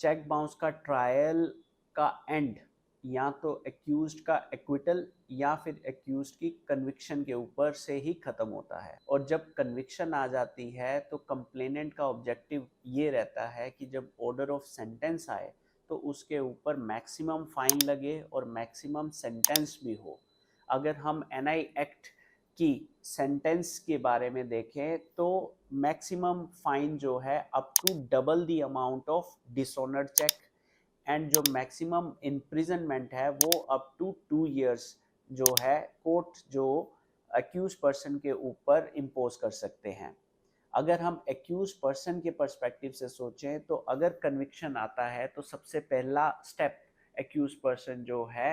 Cheque bounce का trial का and या तो एक्यूज्ड का एक्विटल या फिर एक्यूज्ड की कन्विक्शन के ऊपर से ही खत्म होता है। और जब कन्विक्शन आ जाती है तो कंप्लेनेंट का ऑब्जेक्टिव ये रहता है कि जब ऑर्डर ऑफ सेंटेंस आए तो उसके ऊपर मैक्सिमम फाइन लगे और मैक्सिमम सेंटेंस भी हो। अगर हम एनआई एक्ट की सेंटेंस के बारे में देखें तो मैक्सिमम फाइन जो है up to double the amount of dishonoured cheque, and जो मैक्सिमम इम्प्रिजनमेंट है वो अप टू 2 years जो है कोर्ट जो अक्यूज पर्सन के ऊपर इम्पोज कर सकते हैं। अगर हम एक्यूज पर्सन के पर्सपेक्टिव से सोचें तो अगर कन्विक्शन आता है तो सबसे पहला स्टेप एक्यूज पर्सन जो है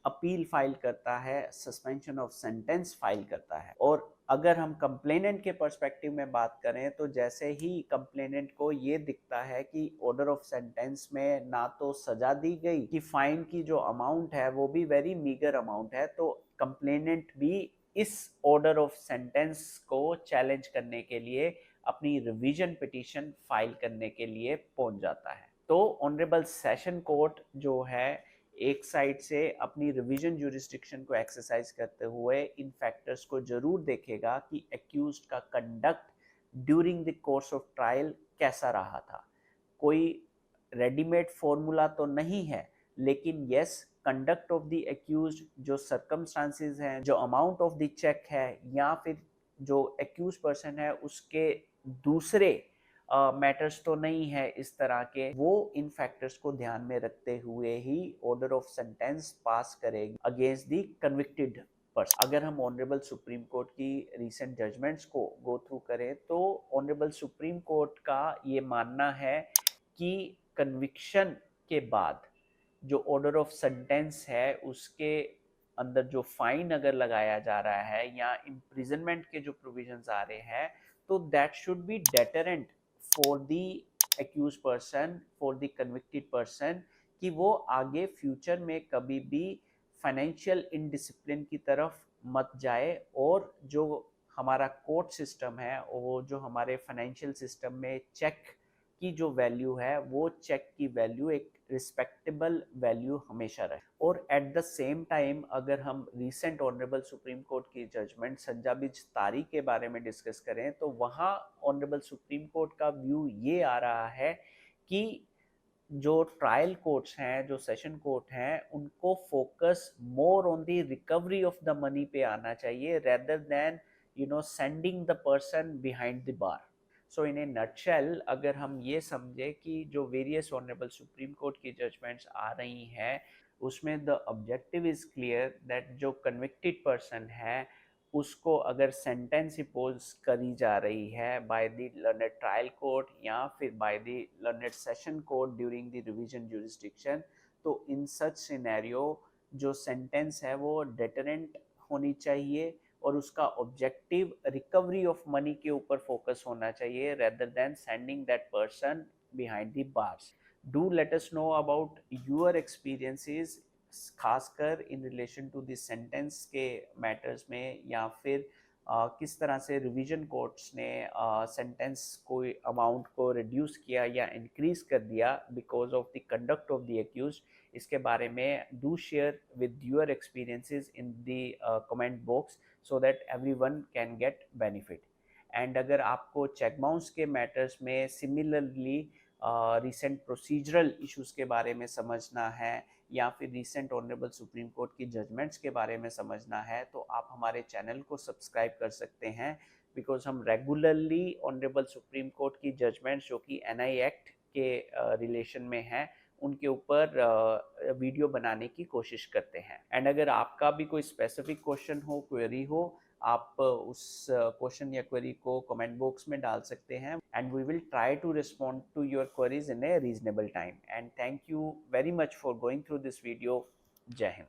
अपील फाइल करता है, सस्पेंशन ऑफ सेंटेंस फाइल करता है। और अगर हम कंप्लेनेंट के पर्सपेक्टिव में बात करें तो जैसे ही कंप्लेनेंट को ये दिखता है कि ऑर्डर ऑफ सेंटेंस में ना तो सजा दी गई कि फाइन की जो अमाउंट है वो भी वेरी मीगर अमाउंट है, तो कंप्लेनेंट भी इस ऑर्डर ऑफ सेंटेंस को चैलेंज करने के लिए अपनी रिवीजन पिटीशन फाइल करने के लिए पहुंच जाता है। तो ऑनरेबल सेशन कोर्ट जो है एक साइड से अपनी रिवीजन ज्यूरिस्डिक्शन को एक्सरसाइज करते हुए इन फैक्टर्स को जरूर देखेगा कि एक्यूज्ड का conduct during the course of trial कैसा रहा था। कोई रेडीमेड फॉर्मूला तो नहीं है, लेकिन yes conduct of the accused, जो सर्कमस्टांसेस हैं, जो अमाउंट ऑफ द चेक है, या फिर जो एक्यूज पर्सन है उसके दूसरे मैटर्स तो नहीं है इस तरह के, वो इन फैक्टर्स को ध्यान में रखते हुए ही ऑर्डर ऑफ सेंटेंस पास करेगी अगेंस्ट द कन्विक्टेड पर्सन। अगर हम ऑनरेबल सुप्रीम कोर्ट की रीसेंट जजमेंट्स को गो थ्रू करें तो ऑनरेबल सुप्रीम कोर्ट का ये मानना है कि कन्विक्शन के बाद जो ऑर्डर ऑफ सेंटेंस है उसके अंदर जो फाइन अगर लगाया जा रहा है या इम्प्रिजनमेंट के जो प्रोविजंस आ रहे हैं तो that should be deterrent for the accused person, for the convicted person, कि वो आगे फ्यूचर में कभी भी फाइनेंशियल इनडिसिप्लिन की तरफ मत जाए। और जो हमारा कोर्ट सिस्टम है, वो जो हमारे फाइनेंशियल सिस्टम में चेक की जो वैल्यू है वो चेक की वैल्यू एक रिस्पेक्टेबल वैल्यू हमेशा रहे। और एट द सेम टाइम अगर हम रीसेंट ऑनरेबल सुप्रीम कोर्ट की जजमेंट संजाबिज तारी के बारे में डिस्कस करें तो वहाँ ऑनरेबल सुप्रीम कोर्ट का व्यू ये आ रहा है कि जो ट्रायल कोर्ट्स हैं, जो सेशन कोर्ट हैं, उनको focus more on the recovery of the money पे आना चाहिए rather than sending the person behind the bar. So in A nutshell अगर हम ये समझे कि जो वेरियस ऑनरेबल सुप्रीम कोर्ट की जजमेंट्स आ रही हैं उसमें the objective is clear that जो कन्विक्टेड पर्सन है उसको अगर सेंटेंस इम्पोज करी जा रही है by the learned trial court या फिर by the learned session court during the revision jurisdiction, तो इन सच सिनेरियो जो सेंटेंस है वो डेटरेंट होनी चाहिए और उसका ऑब्जेक्टिव रिकवरी ऑफ मनी के ऊपर फोकस होना चाहिए rather than sending that person behind the bars. Do let us know about your experiences, खासकर in relation to this sentence के मैटर्स में, या फिर किस तरह से रिवीजन कोर्ट्स ने सेंटेंस को अमाउंट को रिड्यूस किया या इंक्रीज कर दिया because of the conduct of the accused. इसके बारे में do share with your experiences in the comment box so that everyone can get benefit. And अगर आपको चेक बाउंस के मैटर्स में सिमिलरली रिसेंट प्रोसीजरल इश्यूज के बारे में समझना है या फिर रिसेंट ऑनरेबल सुप्रीम कोर्ट की जजमेंट्स के बारे में समझना है तो आप हमारे चैनल को सब्सक्राइब कर सकते हैं, बिकॉज हम रेगुलरली ऑनरेबल सुप्रीम कोर्ट की जजमेंट्स जो कि एनआई एक्ट के रिलेशन में हैं उनके ऊपर वीडियो बनाने की कोशिश करते हैं। एंड अगर आपका भी कोई स्पेसिफिक क्वेश्चन हो, क्वेरी हो, आप उस क्वेश्चन या क्वेरी को कमेंट बॉक्स में डाल सकते हैं and we will try to respond to your queries in a reasonable time. And thank you very much for going through this video. Jai Hind.